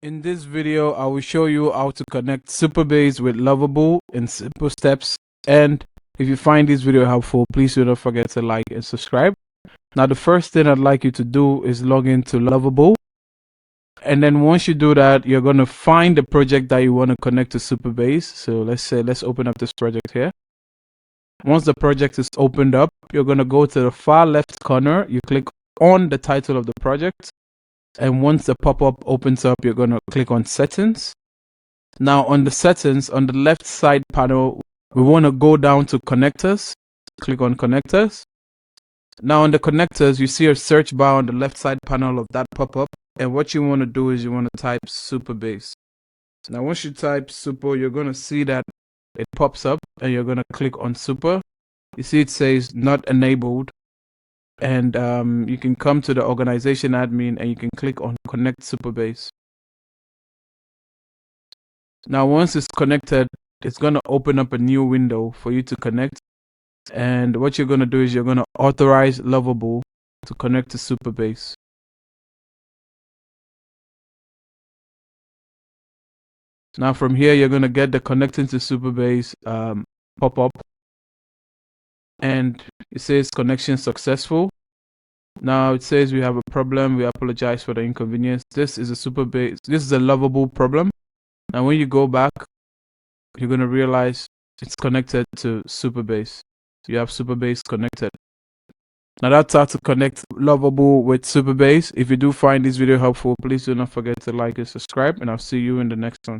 In this video, I will show you how to connect Supabase with Lovable in simple steps. And if you find this video helpful, please do not forget to like and subscribe. Now, the first thing I'd like you to do is log into Lovable. And then once you do that, you're going to find the project that you want to connect to Supabase. So let's open up this project here. Once the project is opened up, you're going to go to the far left corner. You click on the title of the project. And once the pop-up opens up, you're going to click on settings. Now on the settings, on the left side panel, we want to go down to connectors. Click on connectors. Now on the connectors, you see a search bar on the left side panel of that pop-up. And what you want to do is you want to type Supabase. Now once you type Super, you're going to see that it pops up and you're going to click on Super. You see it says not enabled. And you can come to the organization admin and you can click on Connect Supabase. Now, once it's connected, it's going to open up a new window for you to connect. And what you're going to do is you're going to authorize Lovable to connect to Supabase. Now, from here, you're going to get the connecting to Supabase pop up. And it says connection successful. Now it says we have a problem. We apologize for the inconvenience. This is a Supabase. This is a Lovable problem. Now when you go back, you're going to realize it's connected to Supabase. You have Supabase connected. Now that's how to connect Lovable with Supabase. If you do find this video helpful, please do not forget to like and subscribe, and I'll see you in the next one.